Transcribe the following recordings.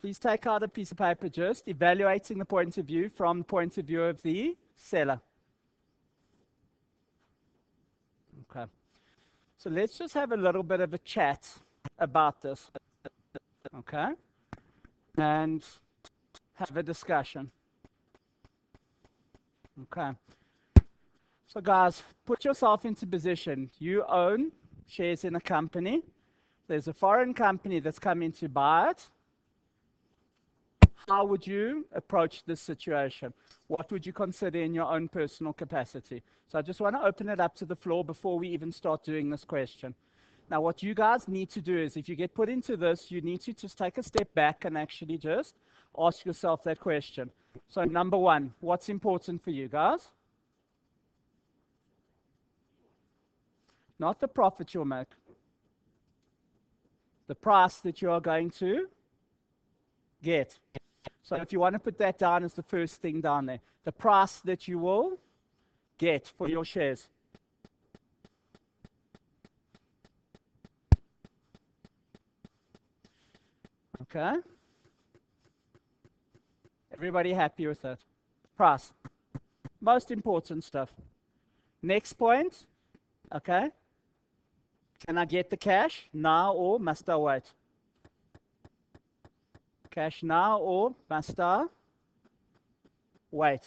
Please take out a piece of paper, just evaluating the point of view from the point of view of the seller. Okay. So let's just have a little bit of a chat about this. Okay? And have a discussion. Okay. So guys, put yourself into position. You own shares in a company. There's a foreign company that's coming to buy it. How would you approach this situation? What would you consider in your own personal capacity? So I just want to open it up to the floor before we even start doing this question. Now, what you guys need to do is, if you get put into this, you need to just take a step back and actually just ask yourself that question. So number one, what's important for you guys? Not the profit you'll make. The price that you are going to get. So if you want to put that down as the first thing down there, the price that you will get for your shares. Okay? Everybody happy with that? Price. Most important stuff. Next point. Okay? Can I get the cash now or must I wait? Cash now or must I wait?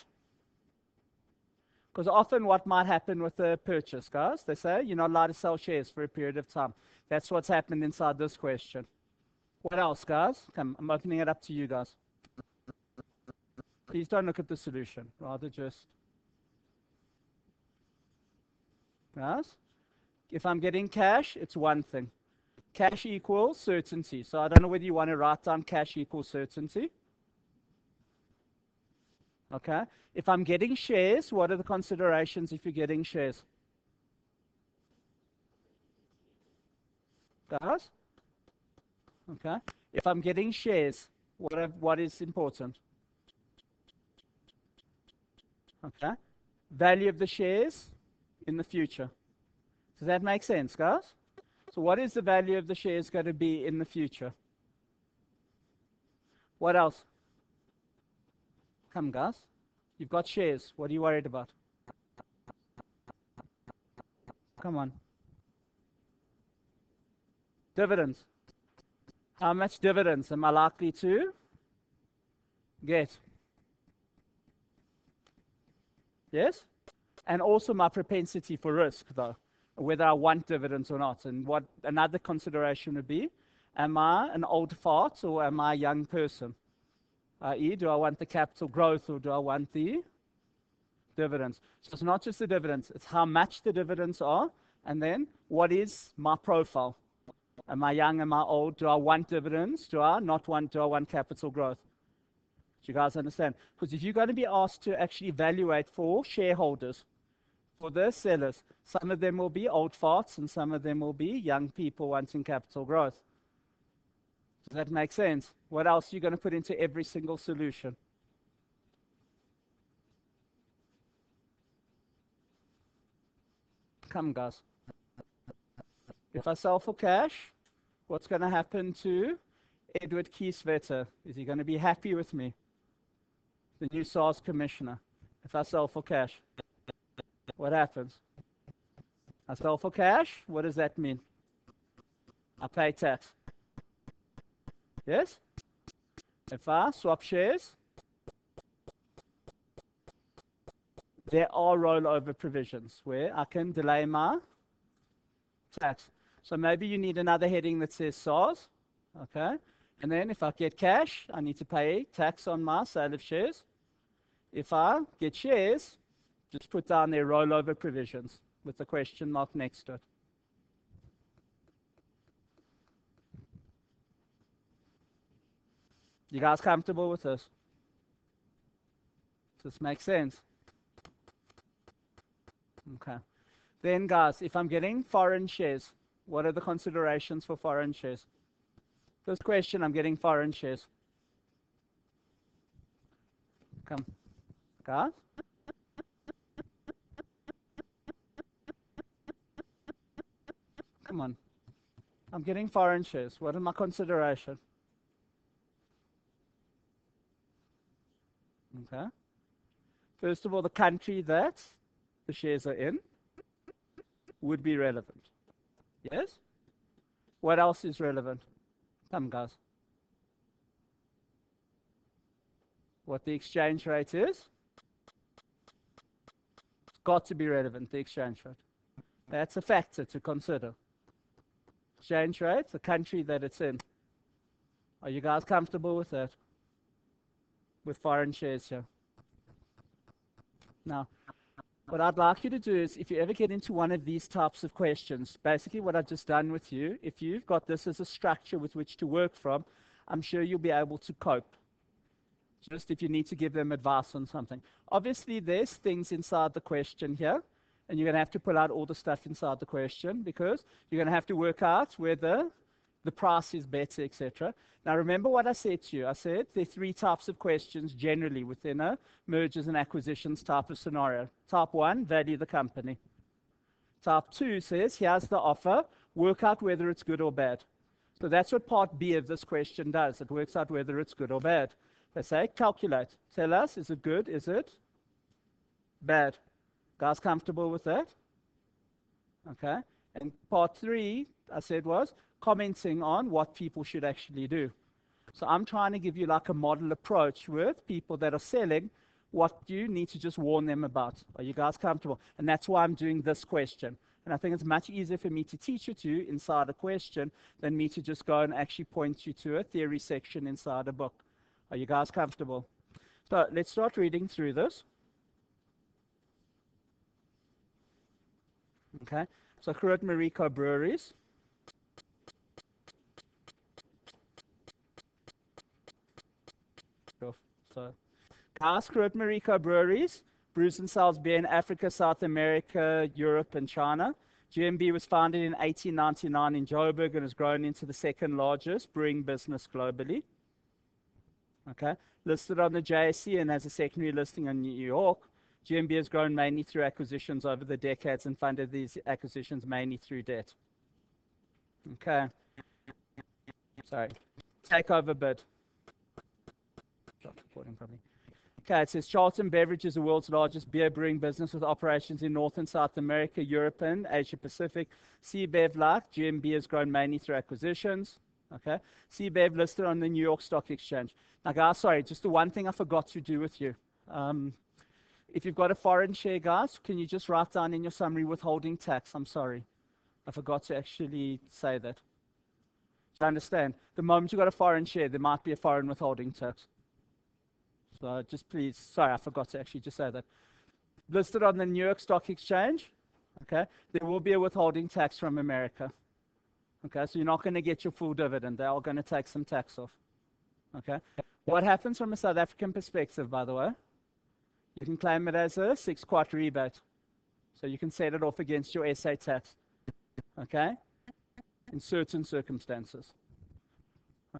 Because often what might happen with the purchase, guys, they say you're not allowed to sell shares for a period of time. That's what's happened inside this question. What else, guys? Come, I'm opening it up to you guys. Please don't look at the solution. Rather just, guys, if I'm getting cash, it's one thing. Cash equals certainty. So I don't know whether you want to write down cash equals certainty. Okay. If I'm getting shares, what are the considerations if you're getting shares? Guys? Okay. If I'm getting shares, what is important? Okay. Value of the shares in the future. Does that make sense, guys? So what is the value of the shares going to be in the future? What else? Come, guys. You've got shares. What are you worried about? Come on. Dividends. How much dividends am I likely to get? Yes? And also my propensity for risk, though, whether I want dividends or not. And what another consideration would be, am I an old fart or am I a young person? I.e., do I want the capital growth or do I want the dividends? So it's not just the dividends, it's how much the dividends are, and then what is my profile? Am I young? Am I old? Do I want dividends? Do I not want? Do I want capital growth? Do you guys understand? Because if you're going to be asked to actually evaluate for shareholders, for the sellers, some of them will be old farts and some of them will be young people wanting capital growth. Does that make sense? What else are you going to put into every single solution? Come, guys. If I sell for cash, what's going to happen to Edward Kieswetter? Is he going to be happy with me? The new SARS commissioner. If I sell for cash, what happens? I sell for cash, what does that mean? I pay tax. Yes? If I swap shares, there are rollover provisions where I can delay my tax. So maybe you need another heading that says SARS, okay? And then if I get cash, I need to pay tax on my sale of shares. If I get shares, just put down their rollover provisions with the question mark next to it. You guys comfortable with this? Does this make sense? Okay. Then guys, if I'm getting foreign shares, what are the considerations for foreign shares? This question, I'm getting foreign shares. Come. Guys? Come on. I'm getting foreign shares. What are my considerations? Okay. First of all, the country that the shares are in would be relevant. Yes? What else is relevant? Come, guys. What the exchange rate is? It's got to be relevant, the exchange rate. That's a factor to consider. Exchange rate, the country that it's in. Are you guys comfortable with that? With foreign shares here? Now, what I'd like you to do is, if you ever get into one of these types of questions, basically what I've just done with you, if you've got this as a structure with which to work from, I'm sure you'll be able to cope. Just if you need to give them advice on something. Obviously, there's things inside the question here, and you're going to have to pull out all the stuff inside the question, because you're going to have to work out whether the price is better, etc. Now, remember what I said to you. I said there are three types of questions generally within a mergers and acquisitions type of scenario. Type 1, value the company. Type 2 says, here's the offer, work out whether it's good or bad. So that's what part B of this question does. It works out whether it's good or bad. They say, calculate. Tell us, is it good? Is it bad? Guys comfortable with that? Okay. And part 3, I said, was commenting on what people should actually do. So I'm trying to give you like a model approach with people that are selling what you need to just warn them about. Are you guys comfortable? And that's why I'm doing this question. And I think it's much easier for me to teach it to you inside a question than me to just go and actually point you to a theory section inside a book. Are you guys comfortable? So let's start reading through this. Okay. So Groot Marico Breweries. So guys, Groot Marico Breweries brews and sells beer in Africa, South America, Europe, and China. GMB was founded in 1899 in Joburg and has grown into the second largest brewing business globally. Okay, listed on the JSE and has a secondary listing in New York. GMB has grown mainly through acquisitions over the decades and funded these acquisitions mainly through debt. Okay. Sorry. Takeover bid. Stop recording probably. Okay, it says Charlton Beverage is the world's largest beer brewing business with operations in North and South America, Europe, and Asia Pacific. CBEV, like GMB, has grown mainly through acquisitions. Okay, CBEV listed on the New York Stock Exchange. Now, guys, sorry, just the one thing I forgot to do with you. If you've got a foreign share, guys, can you just write down in your summary withholding tax? I'm sorry. I forgot to actually say that. Do you understand? The moment you've got a foreign share, there might be a foreign withholding tax. So just please, sorry, I forgot to actually just say that. Listed on the New York Stock Exchange, okay, there will be a withholding tax from America. Okay, so you're not going to get your full dividend. They are going to take some tax off. Okay, what happens from a South African perspective, by the way? You can claim it as a 6-quart rebate. So you can set it off against your SA tax. Okay, in certain circumstances.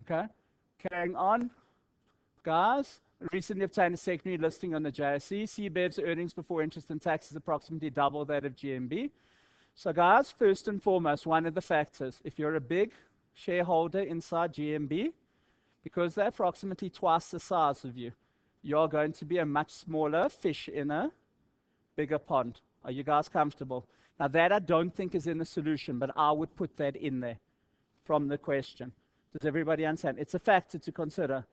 Okay, carrying on, guys. Recently obtained a secondary listing on the JSE. CBEV's earnings before interest and tax is approximately double that of GMB. So guys, first and foremost, one of the factors, if you're a big shareholder inside GMB, because they're approximately twice the size of you, you're going to be a much smaller fish in a bigger pond. Are you guys comfortable? Now that I don't think is in the solution, but I would put that in there from the question. Does everybody understand? It's a factor to consider.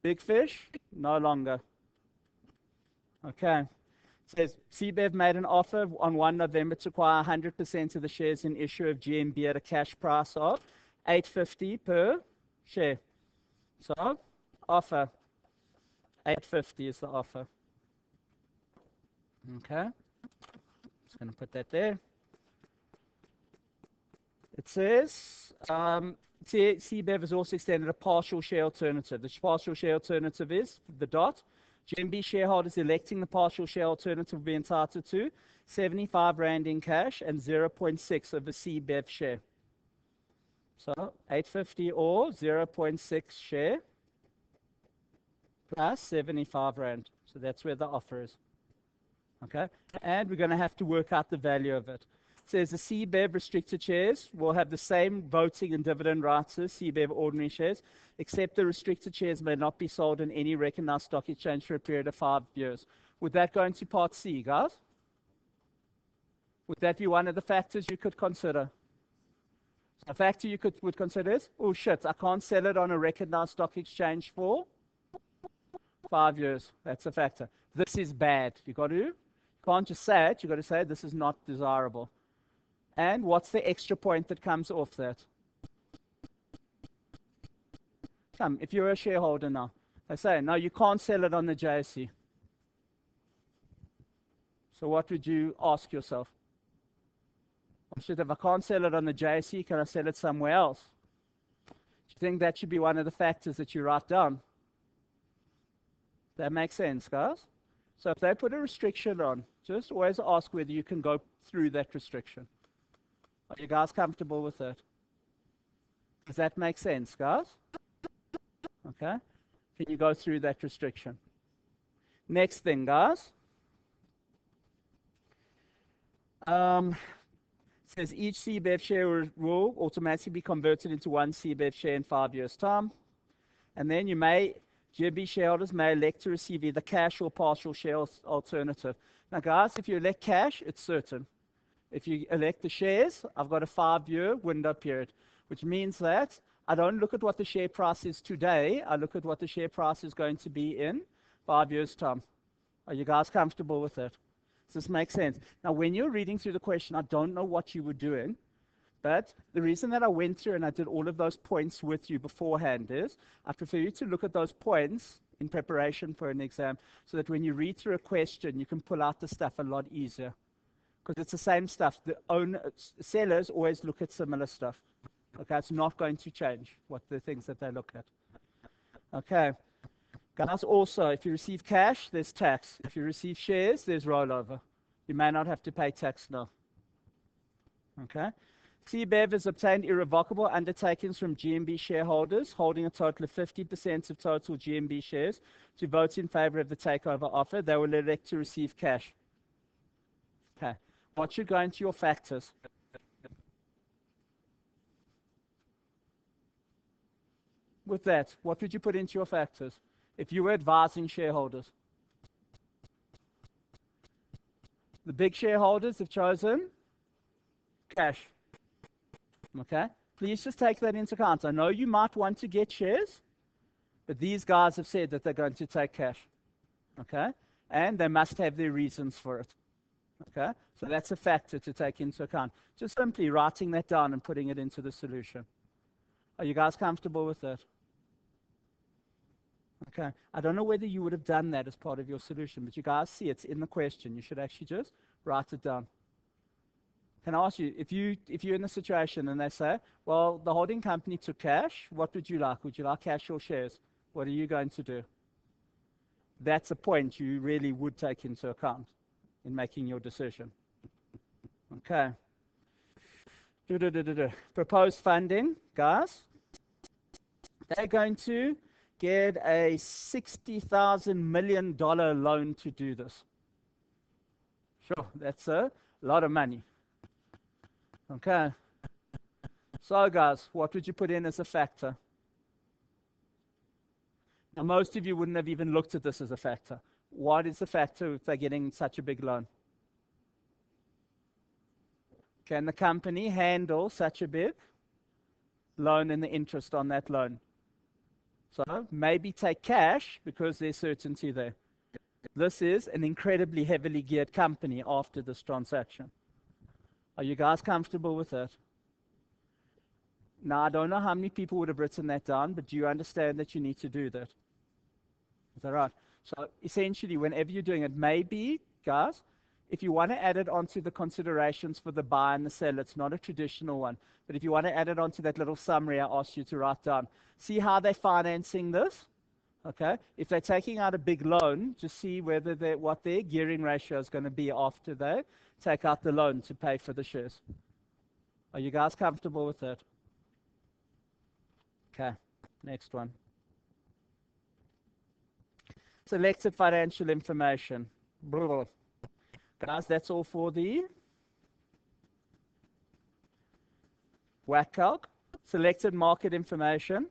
Big fish, no longer. Okay. It says, CBEV made an offer on 1 November to acquire 100% of the shares in issue of GMB at a cash price of $8.50 per share. So, offer. $8.50 is the offer. Okay. Just going to put that there. It says, CBEV has also extended a partial share alternative. The partial share alternative is the dot. GMB shareholders electing the partial share alternative will be entitled to 75 Rand in cash and 0.6 of a CBEV share. So 850 or 0.6 share plus 75 Rand. So that's where the offer is. Okay, and we're going to have to work out the value of it. says the CBEV restricted shares will have the same voting and dividend rights as CBEV ordinary shares, except the restricted shares may not be sold in any recognized stock exchange for a period of 5 years. Would that go into part C, guys? Would that be one of the factors you could consider? A factor you would consider is, oh shit, I can't sell it on a recognized stock exchange for 5 years. That's a factor. This is bad. You can't just say it. You've got to say this is not desirable. And what's the extra point that comes off that? If you're a shareholder now, they say, no, you can't sell it on the JSE. So what would you ask yourself? Shit, if I can't sell it on the JSE, can I sell it somewhere else? Do you think that should be one of the factors that you write down? That makes sense, guys? So if they put a restriction on, just always ask whether you can go through that restriction. Are you guys comfortable with that? Does that make sense, guys? Okay. Can you go through that restriction? Next thing, guys. Says each CBEV share will automatically be converted into one CBEV share in 5 years' time. And then GB shareholders may elect to receive either cash or partial share alternative. Now, guys, if you elect cash, it's certain. If you elect the shares, I've got a 5-year window period, which means that I don't look at what the share price is today. I look at what the share price is going to be in 5 years' time. Are you guys comfortable with it? Does this make sense? Now, when you're reading through the question, I don't know what you were doing, but the reason that I went through and I did all of those points with you beforehand is I prefer you to look at those points in preparation for an exam so that when you read through a question, you can pull out the stuff a lot easier. Because it's the same stuff. The sellers always look at similar stuff. Okay, it's not going to change what the things that they look at. Okay. Guys, also, if you receive cash, there's tax. If you receive shares, there's rollover. You may not have to pay tax now. Okay. CBEV has obtained irrevocable undertakings from GMB shareholders holding a total of 50% of total GMB shares to vote in favor of the takeover offer. They will elect to receive cash. Okay. What should go into your factors? With that, what would you put into your factors if you were advising shareholders? The big shareholders have chosen cash. Okay? Please just take that into account. I know you might want to get shares, but these guys have said that they're going to take cash. Okay? And they must have their reasons for it. Okay? So that's a factor to take into account. Just simply writing that down and putting it into the solution. Are you guys comfortable with that? Okay. I don't know whether you would have done that as part of your solution, but you guys see it's in the question. You should actually just write it down. Can I ask you, if you're in a situation and they say, well, the holding company took cash, what would you like? Would you like cash or shares? What are you going to do? That's a point you really would take into account in making your decision. Okay. Proposed funding, guys. They're going to get a $60,000 million loan to do this. Sure, that's a lot of money. Okay. So, guys, what would you put in as a factor? Now, most of you wouldn't have even looked at this as a factor. What is the factor if they're getting such a big loan? Can the company handle such a big loan and the interest on that loan? So maybe take cash because there's certainty there. This is an incredibly heavily geared company after this transaction. Are you guys comfortable with that? Now, I don't know how many people would have written that down, but do you understand that you need to do that? Is that right? So essentially, whenever you're doing it, maybe, guys, if you want to add it onto the considerations for the buy and the sell, it's not a traditional one. But if you want to add it onto that little summary I asked you to write down, see how they're financing this. Okay? If they're taking out a big loan, just see whether what their gearing ratio is going to be after they take out the loan to pay for the shares. Are you guys comfortable with that? Okay, next one. Selected financial information. Guys, that's all for the whack calc, selected market information.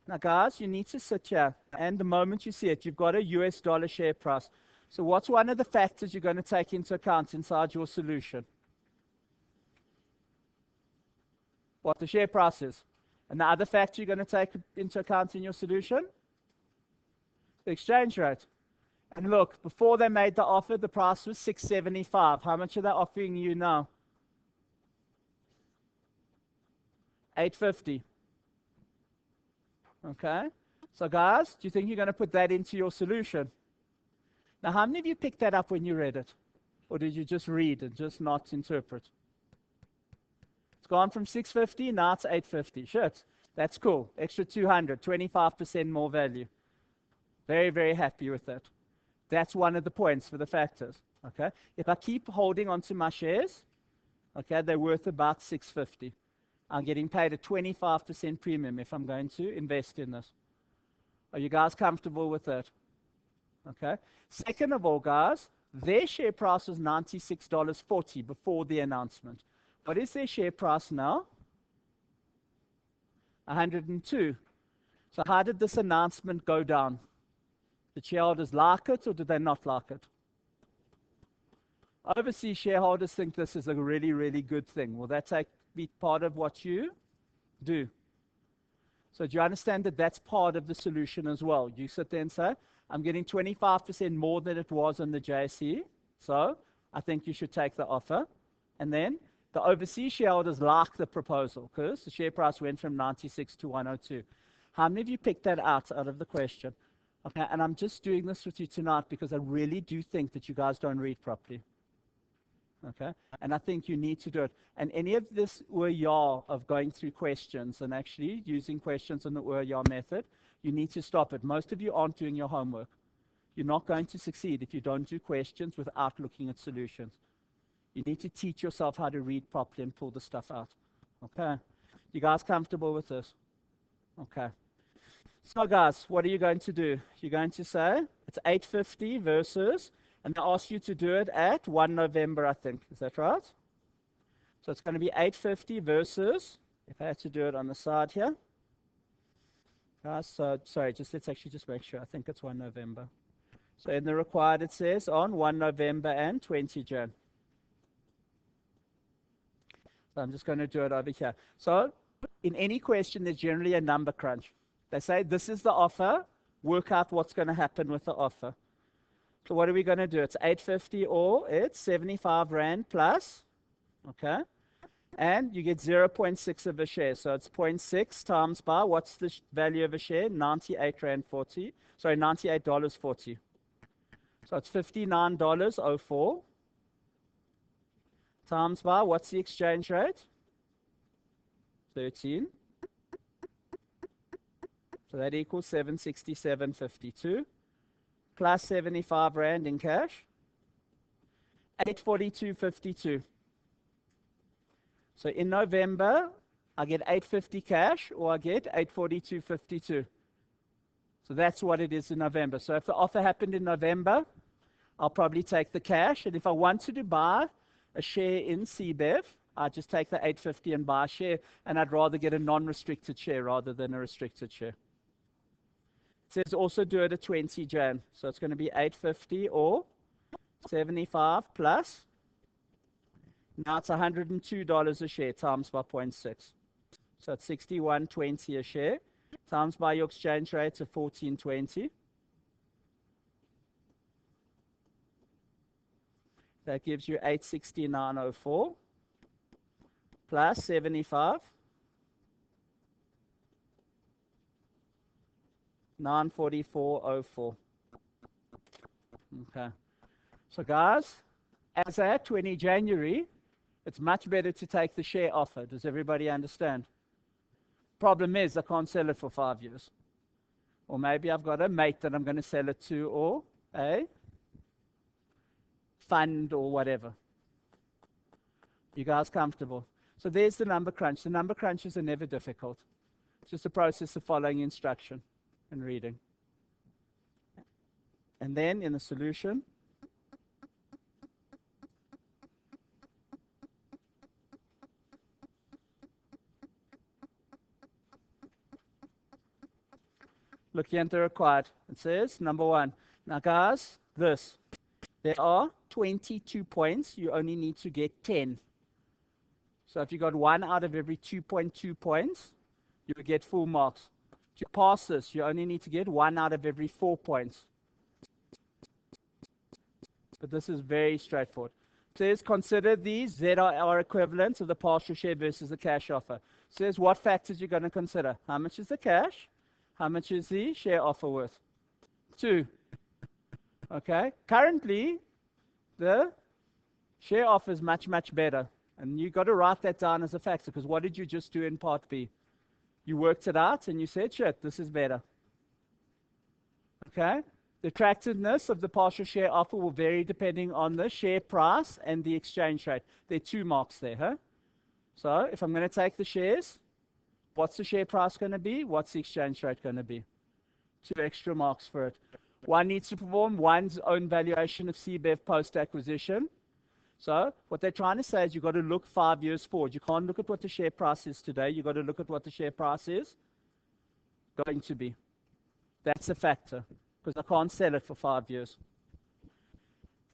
Now, guys, you need to sit here, and the moment you see it, you've got a US dollar share price. So what's one of the factors you're going to take into account inside your solution? What the share price is. And the other factor you're going to take into account in your solution? The exchange rate. And look, before they made the offer, the price was $6.75. How much are they offering you now? $8.50. Okay? So guys, do you think you're going to put that into your solution? Now, how many of you picked that up when you read it? Or did you just read and just not interpret? It's gone from 650, now it's 850. Shit, that's cool. Extra 200, 25% more value. Very, very happy with that. That's one of the points for the factors. Okay? If I keep holding onto my shares, okay, they're worth about 650. I'm getting paid a 25% premium if I'm going to invest in this. Are you guys comfortable with that? Okay. Second of all, guys, their share price was $96.40 before the announcement. What is their share price now? 102. So how did this announcement go down? Did shareholders like it or did they not like it? Overseas shareholders think this is a really, really good thing. Will that be part of what you do? So do you understand that that's part of the solution as well? You sit there and say, I'm getting 25% more than it was on the JSE, so I think you should take the offer. And then the overseas shareholders like the proposal because the share price went from 96 to 102. How many of you picked that out of the question? Okay, and I'm just doing this with you tonight because I really do think that you guys don't read properly. Okay, and I think you need to do it. And any of this OER of going through questions and actually using questions on the OER method, you need to stop it. Most of you aren't doing your homework. You're not going to succeed if you don't do questions without looking at solutions. You need to teach yourself how to read properly and pull the stuff out. Okay, you guys comfortable with this? Okay. So guys, what are you going to do? You're going to say it's 850 versus, and they ask you to do it at 1 November, I think. Is that right? So it's going to be 850 versus, if I had to do it on the side here. Guys, so sorry, let's actually just make sure. I think it's 1 November. So in the required it says on 1 November and 20 Jan. So I'm just going to do it over here. So in any question, there's generally a number crunch. They say, this is the offer, work out what's going to happen with the offer. So what are we going to do? It's 850 or it's 75 Rand plus, okay? And you get 0.6 of a share. So it's 0.6 times by, what's the value of a share? 98 Rand 40. Sorry, $98.40. So it's $59.04 times by, what's the exchange rate? 13. So that equals 767.52 plus 75 Rand in cash, 842.52. So in November, I get 850 cash or I get 842.52. So that's what it is in November. So if the offer happened in November, I'll probably take the cash. And if I wanted to buy a share in CBEV, I'd just take the 850 and buy a share. And I'd rather get a non-restricted share rather than a restricted share. It says also do it at 20 Jan. So it's going to be 850 or 75 plus. Now it's $102 a share times by 0.6. So it's 61.20 a share times by your exchange rate of 14.20. That gives you 869.04 plus 75. 944.04. Okay. So guys, as at 20 January, it's much better to take the share offer. Does everybody understand? Problem is, I can't sell it for 5 years. Or maybe I've got a mate that I'm going to sell it to, or a fund or whatever. You guys comfortable? So there's the number crunch. The number crunches are never difficult. It's just a process of following instruction and reading. And then in the solution, looking at the required. It says, number 1. Now, guys, this. There are 22 points. You only need to get 10. So if you got 1 out of every 2.2 points, you will get full marks. To pass this, you only need to get 1 out of every 4 points. But this is very straightforward. It says, consider these ZRR equivalents of the partial share versus the cash offer. It says, what factors you're going to consider? How much is the cash? How much is the share offer worth? 2. Okay. Currently, the share offer is much, much better. And you've got to write that down as a factor, because what did you just do in part B? You worked it out and you said, shit, this is better. Okay? The attractiveness of the partial share offer will vary depending on the share price and the exchange rate. There are 2 marks there, huh? So if I'm going to take the shares, what's the share price going to be? What's the exchange rate going to be? 2 extra marks for it. One needs to perform one's own valuation of CBEV post-acquisition. So what they're trying to say is you've got to look 5 years forward. You can't look at what the share price is today. You've got to look at what the share price is going to be. That's a factor, because I can't sell it for 5 years.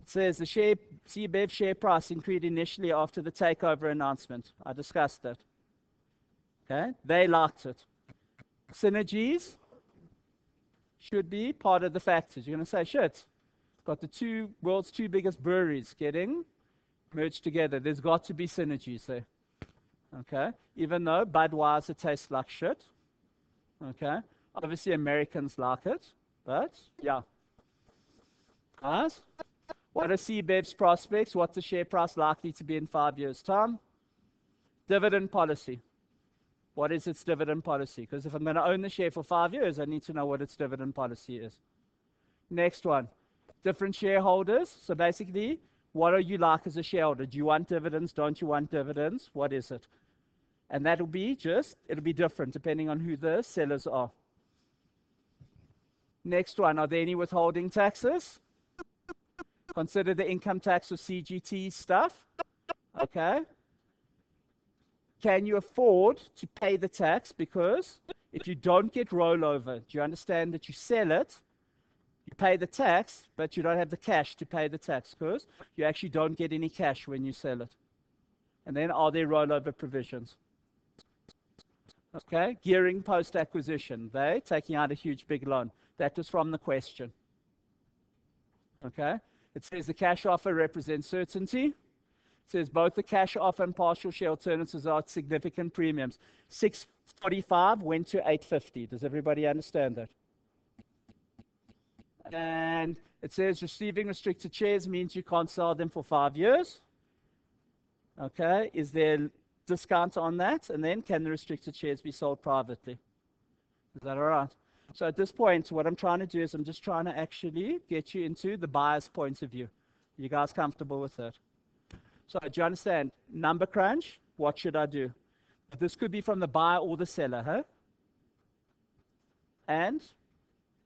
It says the CBEV share price increased initially after the takeover announcement. I discussed that. Okay, they liked it. Synergies should be part of the factors. You're going to say, shit, got the world's 2 biggest breweries getting merged together. There's got to be synergies there. Okay, even though Budweiser tastes like shit. Okay, obviously Americans like it, but yeah. Guys, what are CBEV's prospects? What's the share price likely to be in 5 years' time? Dividend policy. What is its dividend policy? Because if I'm going to own the share for 5 years, I need to know what its dividend policy is. Next one, different shareholders. So basically, what are you like as a shareholder? Do you want dividends? Don't you want dividends? What is it? And that'll be it'll be different depending on who the sellers are. Next one, are there any withholding taxes? Consider the income tax or CGT stuff. Okay. Can you afford to pay the tax? Because if you don't get rollover, do you understand that you sell it, you pay the tax, but you don't have the cash to pay the tax, because you actually don't get any cash when you sell it. And then are there rollover provisions? Okay, gearing post-acquisition. They're taking out a huge big loan. That was from the question. Okay, it says the cash offer represents certainty. It says both the cash offer and partial share alternatives are at significant premiums. 645 went to 850. Does everybody understand that? And it says receiving restricted shares means you can't sell them for 5 years. Okay, is there discount on that? And then can the restricted shares be sold privately? Is that all right? So at this point, what I'm trying to do is I'm just trying to actually get you into the buyer's point of view. Are you guys comfortable with that? So do you understand? Number crunch, what should I do? This could be from the buyer or the seller, huh? And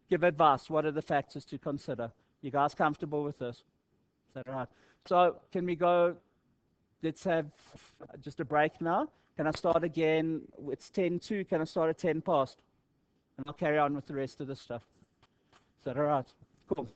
give advice. What are the factors to consider? You guys comfortable with this? Is that all right? So can we go, let's have just a break now. Can I start again? It's 10:02. Can I start at 10 past? And I'll carry on with the rest of the stuff. Is that all right? Cool.